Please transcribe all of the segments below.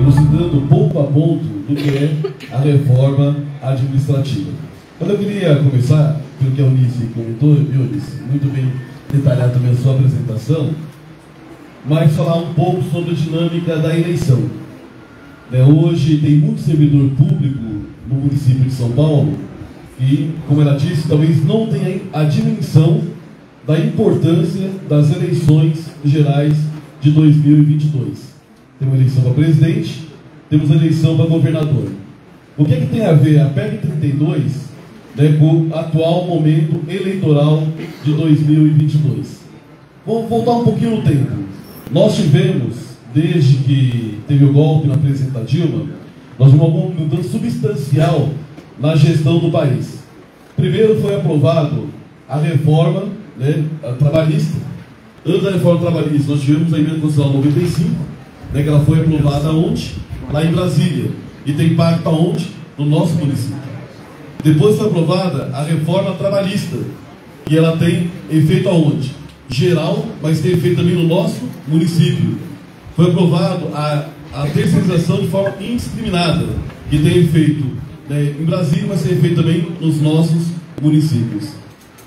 elucidando ponto a ponto do que é a reforma administrativa. Mas eu queria começar, pelo que a Eunice comentou, Eunice, muito bem detalhado também a sua apresentação, mas falar um pouco sobre a dinâmica da eleição. Hoje tem muito servidor público no município de São Paulo que, como ela disse, talvez não tenha a dimensão da importância das eleições gerais de 2022. Temos eleição para presidente, temos eleição para governador. O que é que tem a ver a PEC 32 com o atual momento eleitoral de 2022? Vamos voltar um pouquinho no tempo. Nós tivemos, desde que teve o golpe na presidenta Dilma, nós tivemos uma mudança substancial na gestão do país. Primeiro foi aprovado a reforma trabalhista. Antes da reforma trabalhista, nós tivemos a emenda constitucional 95, que ela foi aprovada onde? Lá em Brasília. E tem impacto aonde? No nosso município. Depois foi aprovada a reforma trabalhista, e ela tem efeito aonde? Geral, mas tem efeito também no nosso município. Foi aprovado a terceirização de forma indiscriminada, que tem efeito em Brasília, mas tem efeito também nos nossos municípios.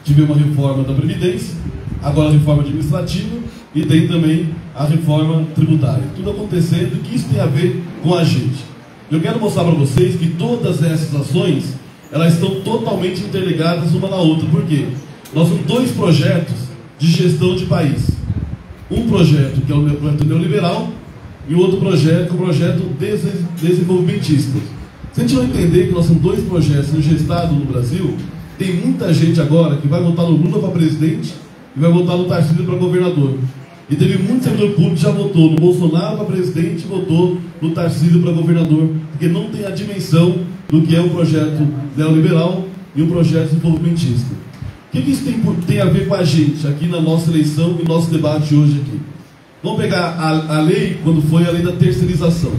Tivemos uma reforma da Previdência, agora a reforma administrativa, e tem também a reforma tributária. Tudo acontecendo, que isso tem a ver com a gente. Eu quero mostrar para vocês que todas essas ações, elas estão totalmente interligadas uma na outra. Por quê? Nós temos dois projetos de gestão de país. Um projeto que é o projeto neoliberal e outro projeto que é o projeto desenvolvimentista. Se a gente não entender que nós temos dois projetos sendo gestados no Brasil, tem muita gente agora que vai votar no Lula para presidente e vai votar no Tarcísio para governador. E teve muito servidor público que já votou no Bolsonaro para presidente e votou no Tarcísio para governador, porque não tem a dimensão do que é um projeto neoliberal e um projeto desenvolvimentista. O que isso tem a ver com a gente aqui na nossa eleição e nosso debate hoje aqui? Vamos pegar a lei, quando foi a lei da terceirização.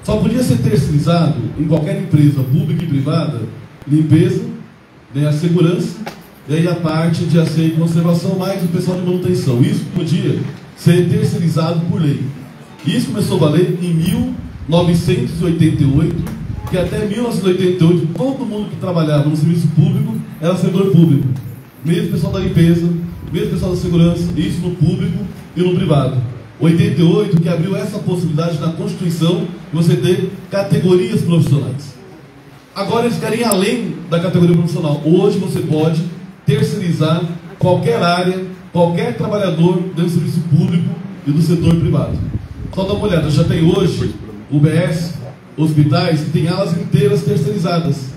Só podia ser terceirizado em qualquer empresa pública e privada, limpeza, a segurança, e aí a parte de asseio e conservação, mais o pessoal de manutenção. Isso podia ser terceirizado por lei. Isso começou a valer em 1988, que até 1988 todo mundo que trabalhava no serviço público era servidor público. Mesmo o pessoal da limpeza, mesmo o pessoal da segurança, isso no público e no privado. 88 que abriu essa possibilidade na Constituição de você ter categorias profissionais. Agora eles querem ir além da categoria profissional. Hoje você pode terceirizar qualquer área, qualquer trabalhador dentro do serviço público e do setor privado. Só dá uma olhada, já tem hoje UBS, hospitais que tem alas inteiras terceirizadas.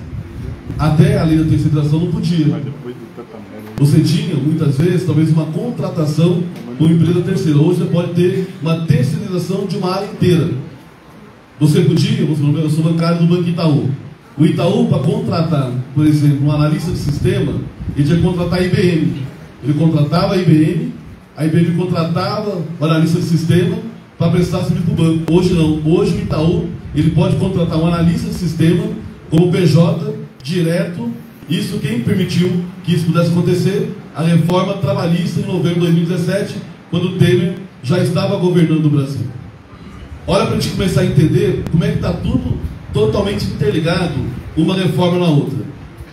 Até a lei da terceirização não podia. Você tinha, muitas vezes, talvez uma contratação com uma empresa terceira. Hoje você pode ter uma terceirização de uma área inteira. Você podia, eu sou bancário do Banco Itaú. O Itaú, para contratar, por exemplo, um analista de sistema, ele tinha que contratar a IBM. Ele contratava a IBM contratava o analista de sistema para prestar serviço para o banco. Hoje não. Hoje o Itaú, ele pode contratar um analista de sistema como PJ direto. Isso quem permitiu que isso pudesse acontecer? A reforma trabalhista em novembro de 2017, quando o Temer já estava governando o Brasil. Olha para a gente começar a entender como é que está tudo totalmente interligado, uma reforma na outra.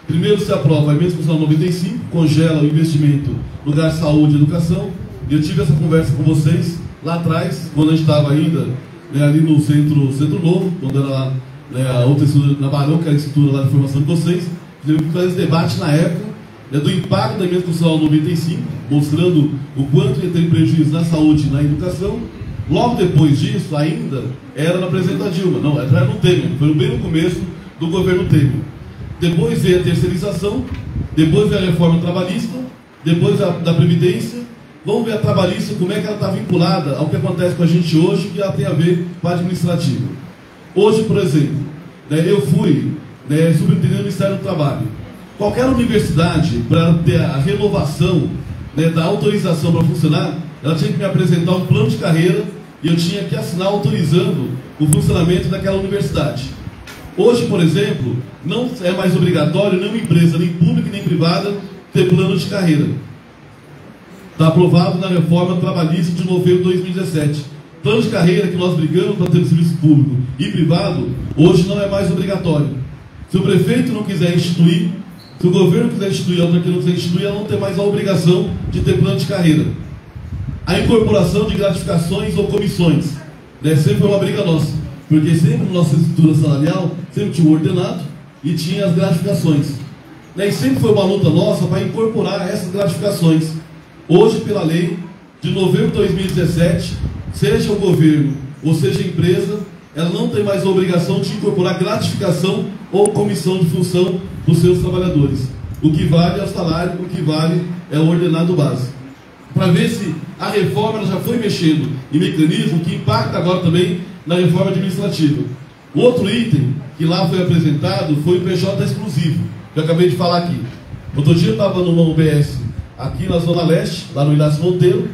Primeiro se aprova a emenda constitucional 95, congela o investimento no lugar de saúde e educação. Eu tive essa conversa com vocês lá atrás, quando a gente estava ainda ali no centro Novo, quando era lá a outra estrutura, na Barão, que era a estrutura lá de formação de vocês. Tivemos que fazer esse debate na época do impacto da emenda constitucional 95, mostrando o quanto ia ter prejuízo na saúde e na educação. Logo depois disso, ainda era na presidenta Dilma, não, era no Temer, foi bem no começo do governo Temer. Depois veio a terceirização, depois veio a reforma trabalhista, depois da Previdência. Vamos ver a trabalhista, como é que ela está vinculada ao que acontece com a gente hoje, que ela tem a ver com a administrativa. Hoje, por exemplo, eu fui superintendente do Ministério do Trabalho. Qualquer universidade, para ter a renovação da autorização para funcionar, ela tinha que me apresentar um plano de carreira e eu tinha que assinar autorizando o funcionamento daquela universidade. Hoje, por exemplo, não é mais obrigatório nenhuma empresa, nem pública nem privada, ter plano de carreira. Está aprovado na reforma trabalhista de novembro de 2017. plano de carreira que nós brigamos para ter no serviço público e privado, hoje não é mais obrigatório. Se o prefeito não quiser instituir, se o governo quiser instituir, a outra que não quiser instituir, ela não tem mais a obrigação de ter plano de carreira. A incorporação de gratificações ou comissões, né, sempre foi uma briga nossa, porque sempre na nossa estrutura salarial, sempre tinha o ordenado e tinha as gratificações. Né, e sempre foi uma luta nossa para incorporar essas gratificações. Hoje, pela lei de novembro de 2017, seja o governo ou seja a empresa, ela não tem mais a obrigação de incorporar gratificação ou comissão de função dos seus trabalhadores. O que vale é o salário, o que vale é o ordenado básico. Para ver se a reforma já foi mexendo em mecanismo que impacta agora também na reforma administrativa. O outro item que lá foi apresentado foi o PJ exclusivo, que eu acabei de falar aqui. Outro dia eu estava numa UBS aqui na Zona Leste, lá no Inácio Monteiro.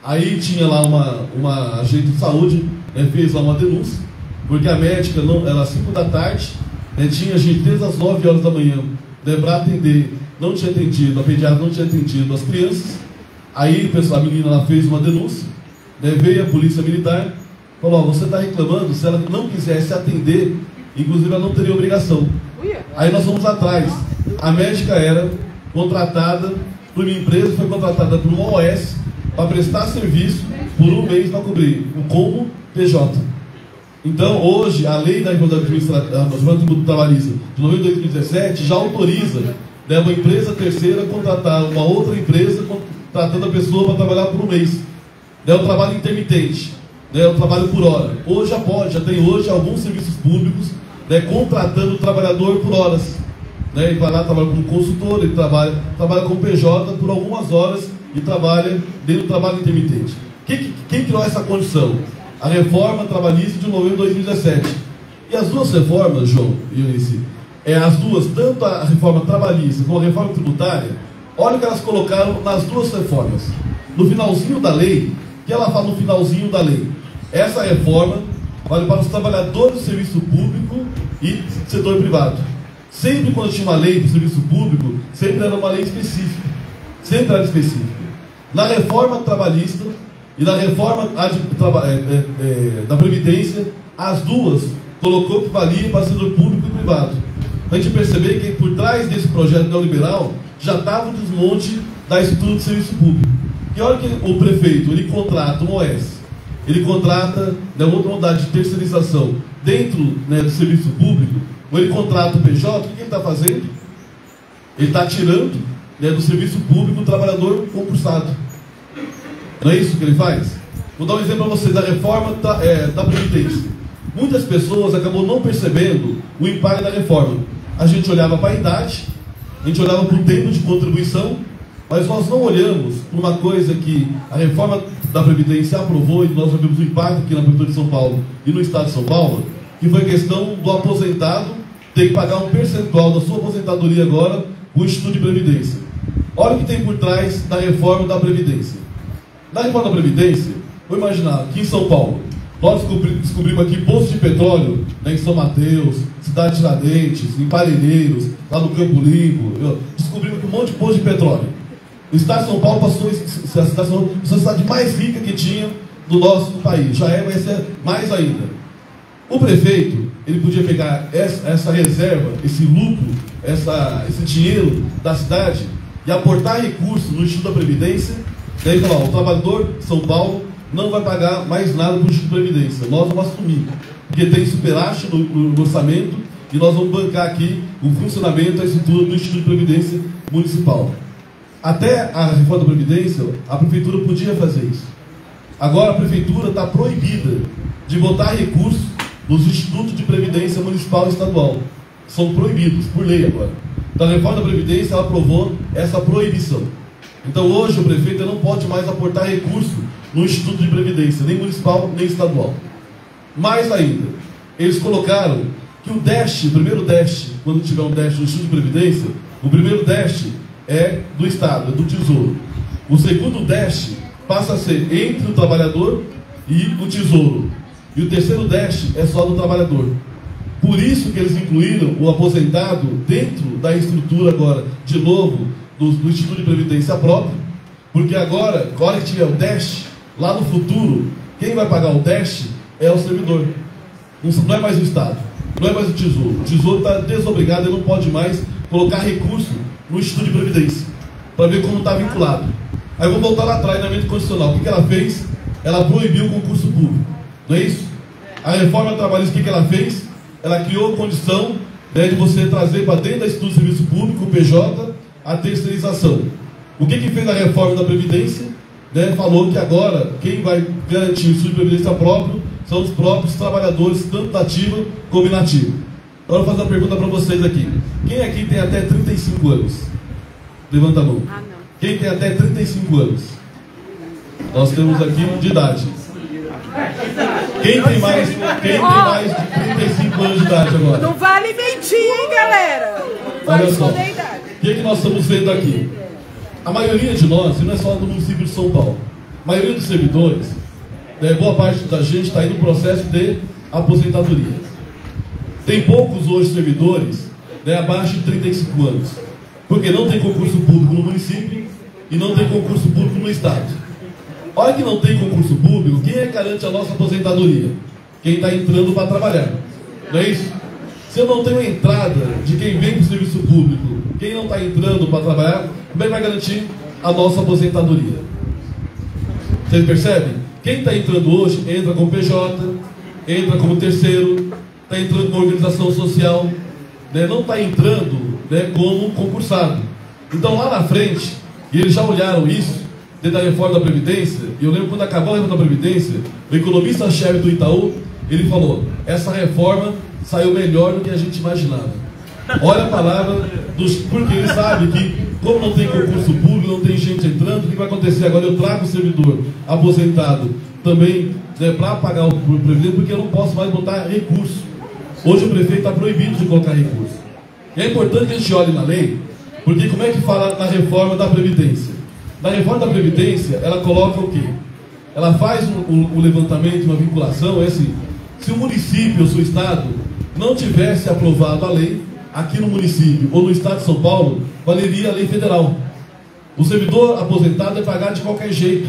Aí tinha lá uma agente de saúde, né, fez lá uma denúncia, porque a médica, não, era às 5 da tarde, né, tinha gente desde as 9 horas da manhã, né, para atender, não tinha atendido, a pediatra não tinha atendido as crianças. Aí a menina lá fez uma denúncia, né, veio a polícia militar, falou: ó, você está reclamando, se ela não quisesse atender, inclusive ela não teria obrigação. Aí nós fomos atrás. A médica era contratada por uma empresa, foi contratada por uma OS, para prestar serviço por um mês para cobrir, como PJ. Então, hoje, a lei da igualdade trabalhista de novembro de 2017 já autoriza, né, uma empresa terceira contratar uma outra empresa contratando a pessoa para trabalhar por um mês. É o trabalho intermitente, né, o trabalho por hora. Hoje já pode, já tem hoje alguns serviços públicos, né, contratando o trabalhador por horas. Né, ele vai lá, trabalha como consultor, ele trabalha como PJ por algumas horas e trabalha dentro do trabalho intermitente. Quem criou essa condição? A reforma trabalhista de novembro de 2017. E as duas reformas, João e Eunice, as duas, tanto a reforma trabalhista como a reforma tributária, olha o que elas colocaram nas duas reformas. No finalzinho da lei, que ela fala no finalzinho da lei, essa reforma vale para os trabalhadores do serviço público e setor privado. Sempre quando tinha uma lei do serviço público, sempre era uma lei específica. Sempre era específica. Na reforma trabalhista e na reforma da Previdência, as duas colocou que valia para o setor público e privado. Para a gente perceber que por trás desse projeto neoliberal já estava o desmonte da estrutura do serviço público. E olha que o prefeito, ele contrata um OS, ele contrata, né, outra modalidade de terceirização dentro, né, do serviço público, ou ele contrata o PJ, o que ele está fazendo? Ele está tirando, né, do serviço público o trabalhador concursado. Não é isso que ele faz? Vou dar um exemplo para vocês da reforma da Previdência. Muitas pessoas acabam não percebendo o impacto da reforma. A gente olhava para a idade, a gente olhava para o tempo de contribuição, mas nós não olhamos para uma coisa que a reforma da Previdência aprovou, e nós já vimos o impacto aqui na Prefeitura de São Paulo e no Estado de São Paulo, que foi a questão do aposentado ter que pagar um percentual da sua aposentadoria agora com o Instituto de Previdência. Olha o que tem por trás da reforma da Previdência. Na reforma da Previdência, vou imaginar, aqui em São Paulo, nós descobrimos aqui postos de petróleo, né, em São Mateus, Cidade de Tiradentes, em Parelheiros, lá no Campo Limpo, descobrimos aqui um monte de postos de petróleo. O Estado de São Paulo passou a ser a cidade mais rica que tinha do nosso país. Já vai ser mais ainda. O prefeito, ele podia pegar essa reserva, esse lucro, esse dinheiro da cidade e aportar recursos no Instituto da Previdência. Daí falar: o trabalhador de São Paulo não vai pagar mais nada para o Instituto de Previdência. Nós vamos assumir, porque tem superávit no orçamento e nós vamos bancar aqui o funcionamento da estrutura do Instituto de Previdência Municipal. Até a reforma da Previdência, a Prefeitura podia fazer isso. Agora a Prefeitura está proibida de botar recursos nos Institutos de Previdência Municipal e Estadual. São proibidos, por lei agora. Então a reforma da Previdência, ela aprovou essa proibição. Então hoje o prefeito não pode mais aportar recurso no Instituto de Previdência, nem municipal, nem estadual. Mais ainda, eles colocaram que o déficit, o primeiro déficit, quando tiver um déficit no Instituto de Previdência, o primeiro déficit é do Estado, é do Tesouro. O segundo déficit passa a ser entre o trabalhador e o Tesouro. E o terceiro déficit é só do trabalhador. Por isso que eles incluíram o aposentado dentro da estrutura agora, de novo, do Instituto de Previdência próprio, porque agora, a hora que tiver o déficit, lá no futuro, Quem vai pagar o teste é o servidor. Não é mais o Estado, não é mais o Tesouro. O Tesouro está desobrigado, ele não pode mais colocar recurso no Instituto de Previdência, para ver como está vinculado. Aí vamos voltar lá atrás na emenda constitucional. O que ela fez? Ela proibiu o concurso público, não é isso? A reforma trabalhista, o que ela fez? Ela criou condição, né, de você trazer para dentro do Instituto de Serviço Público, o PJ, a terceirização. O que fez a reforma da Previdência? Né, falou que agora quem vai garantir o Instituto de Previdência próprio são os próprios trabalhadores, tanto da ativa como inativa. Agora eu vou fazer uma pergunta para vocês aqui. Quem aqui tem até 35 anos? Levanta a mão. Quem tem até 35 anos? Nós temos aqui de idade. Quem tem mais de 35 anos de idade agora? Não vale mentir, hein, galera? Vale esconder a idade. O que nós estamos vendo aqui? A maioria de nós, e não é só do município de São Paulo, a maioria dos servidores, né, boa parte da gente está indo no processo de aposentadoria. Tem poucos hoje servidores, né, abaixo de 35 anos, porque não tem concurso público no município e não tem concurso público no Estado. Olha que não tem concurso público, quem é que garante a nossa aposentadoria? Quem está entrando para trabalhar, não é isso? Se eu não tenho entrada de quem vem para o serviço público, quem não está entrando para trabalhar, como é que vai garantir a nossa aposentadoria? Vocês percebem? Quem está entrando hoje, entra como PJ, entra como terceiro, está entrando com organização social, né? Não está entrando, né, como concursado. Então lá na frente, e eles já olharam isso, dentro da reforma da Previdência, e eu lembro quando acabou a reforma da Previdência, o economista-chefe do Itaú, ele falou, essa reforma saiu melhor do que a gente imaginava. Olha a palavra dos... Porque ele sabe que, como não tem concurso público, não tem gente entrando, o que vai acontecer agora? Eu trago o servidor aposentado também, né, para pagar o previdente, porque eu não posso mais botar recurso. Hoje o prefeito está proibido de colocar recurso. E é importante que a gente olhe na lei, porque como é que fala na reforma da Previdência? Na reforma da Previdência, ela coloca o quê? Ela faz um levantamento, uma vinculação, é assim, se o município ou se o Estado não tivesse aprovado a lei, aqui no município ou no Estado de São Paulo, valeria a lei federal. O servidor aposentado é pagar de qualquer jeito.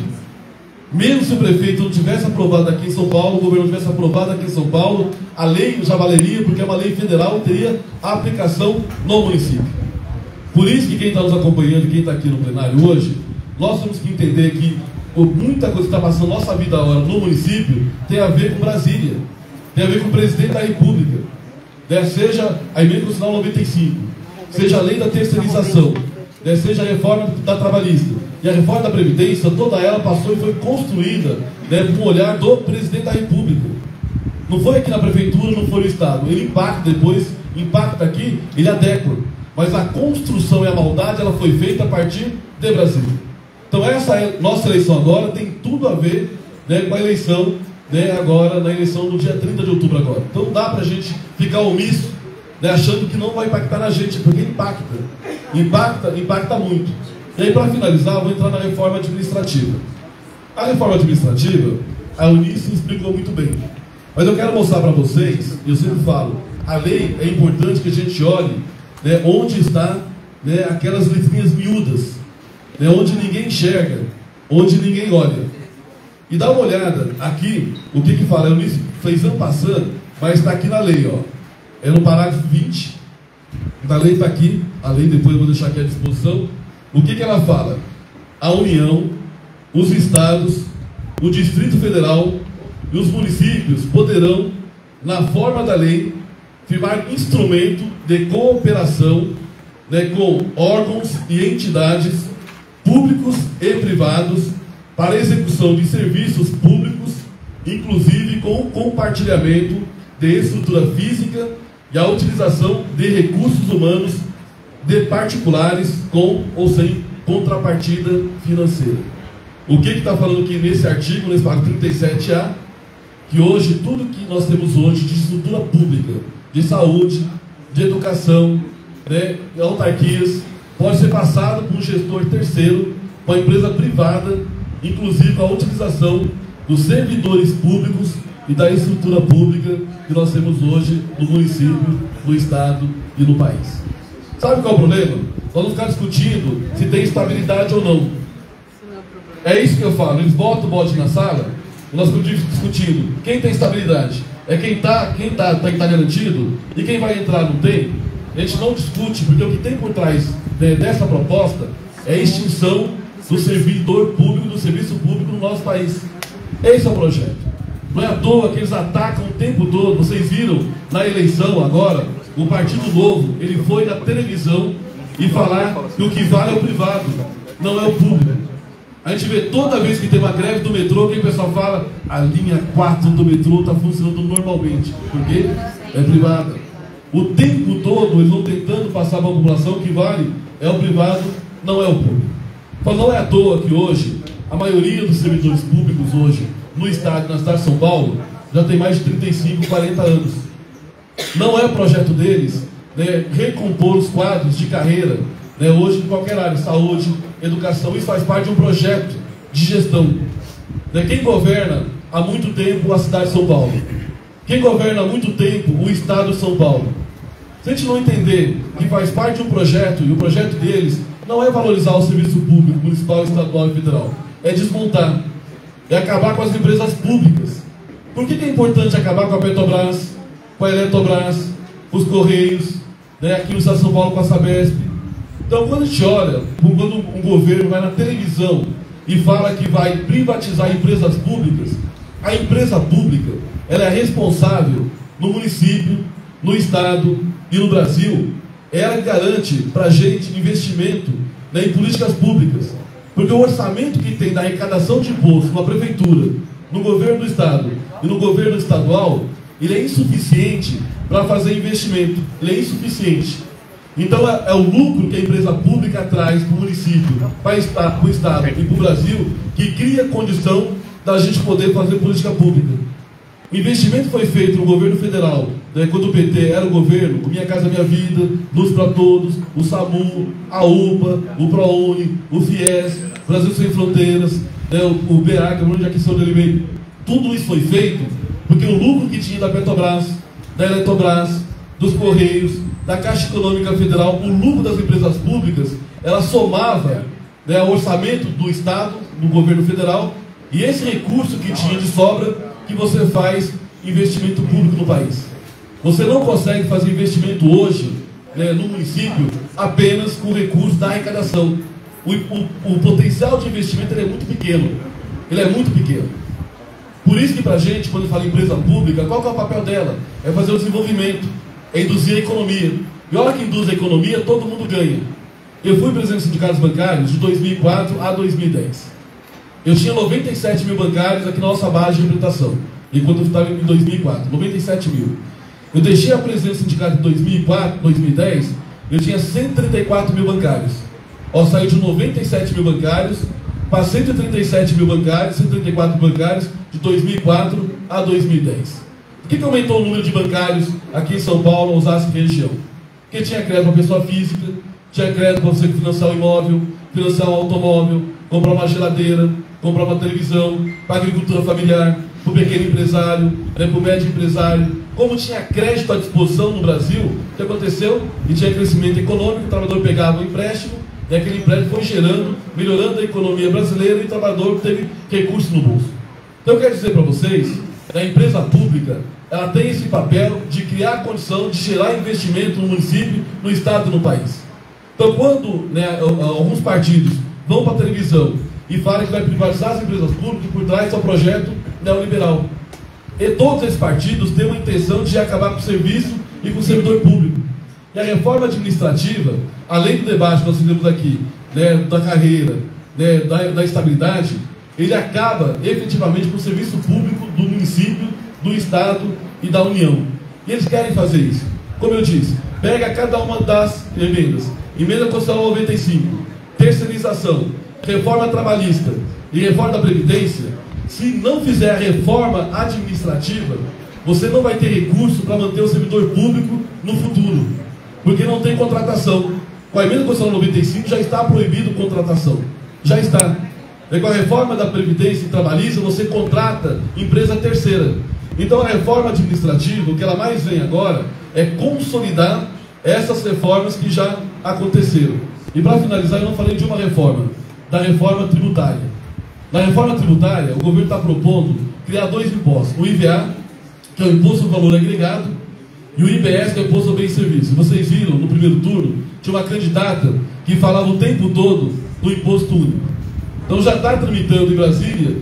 Mesmo se o prefeito não tivesse aprovado aqui em São Paulo, o governo não tivesse aprovado aqui em São Paulo, a lei já valeria, porque é uma lei federal, teria a aplicação no município. Por isso que quem está nos acompanhando, quem está aqui no plenário hoje, nós temos que entender que muita coisa que está passando na nossa vida agora no município tem a ver com Brasília, tem a ver com o presidente da República, né? Seja a emenda constitucional 95, seja a lei da terceirização, né? Seja a reforma da trabalhista e a reforma da Previdência, toda ela passou e foi construída, né, com o olhar do presidente da República. Não foi aqui na prefeitura, não foi no Estado. Ele impacta depois, impacta aqui, ele adequa. Mas a construção e a maldade, ela foi feita a partir de Brasília. Então essa nossa eleição agora tem tudo a ver, né, com a eleição, né, agora, na eleição do dia 30 de outubro agora. Então não dá para a gente ficar omisso, né, achando que não vai impactar na gente, porque impacta muito. E aí, para finalizar, eu vou entrar na reforma administrativa. A reforma administrativa, a Eunice explicou muito bem. Mas eu quero mostrar para vocês, eu sempre falo, a lei é importante que a gente olhe, né, onde está, né, aquelas letrinhas miúdas, né, onde ninguém enxerga, onde ninguém olha. E dá uma olhada aqui, o que fala, a Eunice fez ano passando, mas está aqui na lei, ó. É no parágrafo 20, da lei está aqui, a lei depois eu vou deixar aqui à disposição. O que ela fala? A União, os estados, o Distrito Federal e os municípios poderão, na forma da lei, firmar instrumento de cooperação, né, com órgãos e entidades públicos e privados para a execução de serviços públicos, inclusive com o compartilhamento de estrutura física e a utilização de recursos humanos de particulares com ou sem contrapartida financeira. O que está falando aqui nesse artigo, nesse parágrafo 37A? Que hoje, tudo que nós temos hoje de estrutura pública, de saúde, de educação, né, autarquias, pode ser passado por um gestor terceiro, uma empresa privada, inclusive a utilização dos servidores públicos e da estrutura pública que nós temos hoje no município, no estado e no país. Sabe qual é o problema? Nós vamos ficar discutindo se tem estabilidade ou não. É isso que eu falo. Eles botam o bote na sala, nós estamos discutindo quem tem estabilidade. É quem tá garantido, e quem vai entrar não tem. A gente não discute, porque o que tem por trás dessa proposta é a extinção do servidor público, do serviço público no nosso país. Esse é o projeto. Não é à toa que eles atacam o tempo todo. Vocês viram na eleição agora, o Partido Novo, ele foi na televisão e falar que o que vale é o privado, não é o público. A gente vê toda vez que tem uma greve do metrô, que o pessoal fala, a linha 4 do metrô está funcionando normalmente, porque é privada. O tempo todo eles vão tentando passar para a população que vale é o privado, não é o público. Então não é à toa que hoje, a maioria dos servidores públicos hoje, no estado, na cidade de São Paulo, já tem mais de 35, 40 anos. Não é o projeto deles, né, recompor os quadros de carreira, né, hoje em qualquer área, saúde, educação, isso faz parte de um projeto de gestão. Né, quem governa há muito tempo a cidade de São Paulo? Quem governa há muito tempo o estado de São Paulo? Se a gente não entender que faz parte de um projeto, e o projeto deles não é valorizar o serviço público, municipal, estadual e federal, é desmontar, é acabar com as empresas públicas. Por que é importante acabar com a Petrobras, com a Eletrobras, os Correios, né, aqui no estado de São Paulo com a Sabesp? Então, quando a gente olha, quando um governo vai na televisão e fala que vai privatizar empresas públicas, a empresa pública ela é responsável no município, no estado e no Brasil. Ela garante para a gente investimento, né, em políticas públicas. Porque o orçamento que tem da arrecadação de imposto na prefeitura, no governo do estado e no governo estadual, ele é insuficiente para fazer investimento. Ele é insuficiente. Então é o lucro que a empresa pública traz para o município, para o estado e para o Brasil, que cria condição da gente poder fazer política pública. O investimento foi feito no governo federal, né, quando o PT era o governo, o Minha Casa Minha Vida, Luz para Todos, o SAMU, a UPA, o ProUni, o FIES, Brasil Sem Fronteiras, né, o BA, que é de aquisição de alimento. Tudo isso foi feito porque o lucro que tinha da Petrobras, da Eletrobras, dos Correios, da Caixa Econômica Federal, o lucro das empresas públicas, ela somava, né, o orçamento do Estado, do governo federal, e esse recurso que tinha de sobra, que você faz investimento público no país. Você não consegue fazer investimento hoje, né, no município apenas com recursos da arrecadação. O potencial de investimento ele é muito pequeno. Ele é muito pequeno. Por isso que para a gente, quando fala em empresa pública, qual que é o papel dela? É fazer o desenvolvimento, é induzir a economia. E a hora que induz a economia, todo mundo ganha. Eu fui presidente dos sindicatos bancários de 2004 a 2010. Eu tinha 97 mil bancários aqui na nossa base de representação, enquanto eu estava em 2004, 97 mil. Eu deixei a presidência do sindicato em 2004, 2010, eu tinha 134 mil bancários. Ó, saiu de 97 mil bancários para 137 mil bancários, 134 mil bancários, de 2004 a 2010. Por que aumentou o número de bancários aqui em São Paulo, Osasco e região? Porque tinha crédito para pessoa física, tinha crédito para você financiar um imóvel, financiar um automóvel, comprar uma geladeira, comprar uma televisão, para a agricultura familiar, para o pequeno empresário, né, para o médio empresário. Como tinha crédito à disposição no Brasil, o que aconteceu? E tinha crescimento econômico, o trabalhador pegava um empréstimo, e aquele empréstimo foi gerando, melhorando a economia brasileira, e o trabalhador teve recursos no bolso. Então eu quero dizer para vocês, a empresa pública, ela tem esse papel de criar a condição de gerar investimento no município, no estado e no país. Então quando, né, alguns partidos vão para a televisão e falam que vai privatizar as empresas públicas, por trás do projeto neoliberal. E todos esses partidos têm uma intenção de acabar com o serviço e com o servidor público. E a reforma administrativa, além do debate que nós fizemos aqui, né, da carreira, né, da estabilidade, ele acaba efetivamente com o serviço público do município, do estado e da União. E eles querem fazer isso. Como eu disse, pega cada uma das emendas. Emenda Constitucional 95, terceirização, reforma trabalhista e reforma da Previdência. Se não fizer a reforma administrativa, você não vai ter recurso para manter o servidor público no futuro, porque não tem contratação. Com a emenda Constitucional 95 já está proibido contratação. Já está. E com a reforma da Previdência e trabalhista, você contrata empresa terceira. Então a reforma administrativa, o que ela mais vem agora, é consolidar essas reformas que já aconteceram. E para finalizar, eu não falei de uma reforma, da reforma tributária. Na reforma tributária, o governo está propondo criar dois impostos. O IVA, que é o Imposto ao Valor Agregado, e o IBS, que é o Imposto ao Bem e Serviço. Vocês viram, no primeiro turno, tinha uma candidata que falava o tempo todo do Imposto Único. Então já está tramitando em Brasília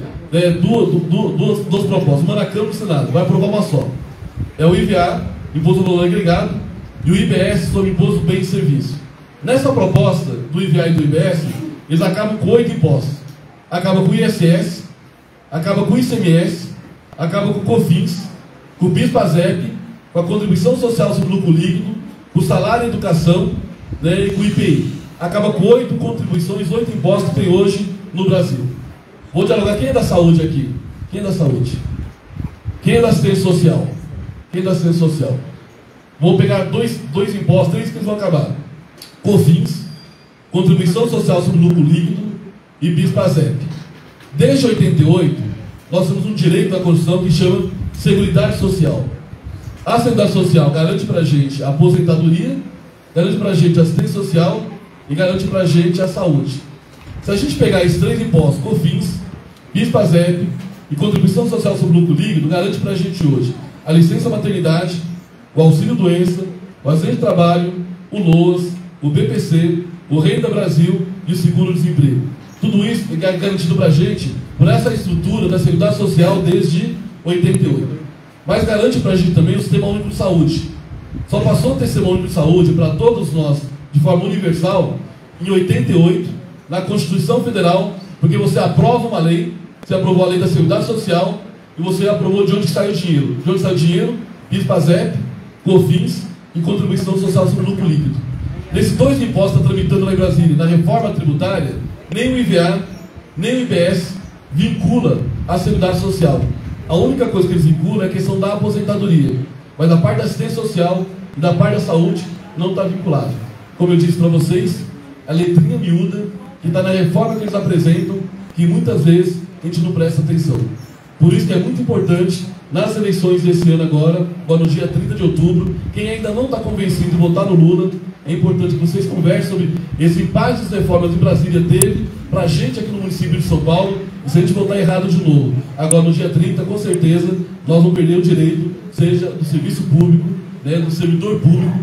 duas propostas, uma na Câmara e no Senado, vai aprovar uma só. É o IVA, Imposto ao Valor Agregado, e o IBS, sobre Imposto do Bem e Serviço. Nessa proposta do IVA e do IBS, eles acabam com 8 impostos. Acaba com o ISS, acaba com o ICMS, acaba com o COFINS, com o PIS/PASEP, com a contribuição social sobre lucro líquido, com o salário e educação, né, e com o IPI. Acaba com 8 contribuições, 8 impostos que tem hoje no Brasil. Vou dialogar. Quem é da saúde aqui? Quem é da saúde? Quem é da assistência social? Quem é da assistência social? Vou pegar dois impostos, 3 que eles vão acabar. COFINS, contribuição social sobre lucro líquido e PIS/PASEP. Desde 88, nós temos um direito da Constituição que chama Seguridade Social. A Seguridade Social garante para a gente a aposentadoria, garante para a gente a assistência social e garante para a gente a saúde. Se a gente pegar esses 3 impostos, COFINS, PIS/PASEP e contribuição social sobre lucro líquido, garante para a gente hoje a licença maternidade, o auxílio doença, o acidente de trabalho, o LOAS, o BPC, o Renda Brasil e o seguro-desemprego. Tudo isso é garantido para a gente por essa estrutura da Seguridade Social desde 88. Mas garante para a gente também o Sistema Único de Saúde. Só passou a ter Sistema Único de Saúde para todos nós de forma universal em 88, na Constituição Federal, porque você aprova uma lei, você aprovou a lei da Seguridade Social e você aprovou de onde saiu o dinheiro. De onde saiu o dinheiro? PIS/PASEP, COFINS e contribuição social sobre lucro líquido. Nesses 2 impostos que estão tramitando lá em Brasília, na reforma tributária, nem o IVA, nem o IBS vincula a Seguridade Social. A única coisa que eles vinculam é a questão da aposentadoria. Mas da parte da assistência social e da parte da saúde não está vinculado. Como eu disse para vocês, a letrinha miúda que está na reforma que eles apresentam, que muitas vezes a gente não presta atenção. Por isso que é muito importante, nas eleições desse ano agora no dia 30 de outubro, quem ainda não está convencido de votar no Lula, é importante que vocês conversem sobre esse impacto das reformas que Brasília teve para a gente aqui no município de São Paulo, e se a gente votar errado de novo. Agora no dia 30, com certeza, nós vamos perder o direito, seja do serviço público, né, do servidor público,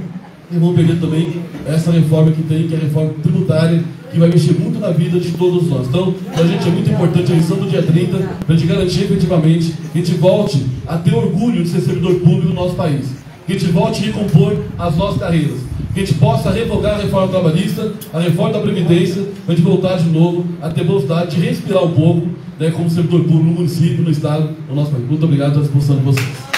e vamos perder também essa reforma que tem, que é a reforma tributária, que vai mexer muito na vida de todos nós. Então, para a gente é muito importante a eleição do dia 30, para a gente garantir efetivamente que a gente volte a ter orgulho de ser servidor público no nosso país. Que a gente volte a recompor as nossas carreiras. Que a gente possa revogar a reforma trabalhista, a reforma da Previdência, para a gente voltar de novo a ter vontade de respirar um pouco, né, como servidor público no município, no estado, no nosso país. Muito obrigado pela disposição de vocês.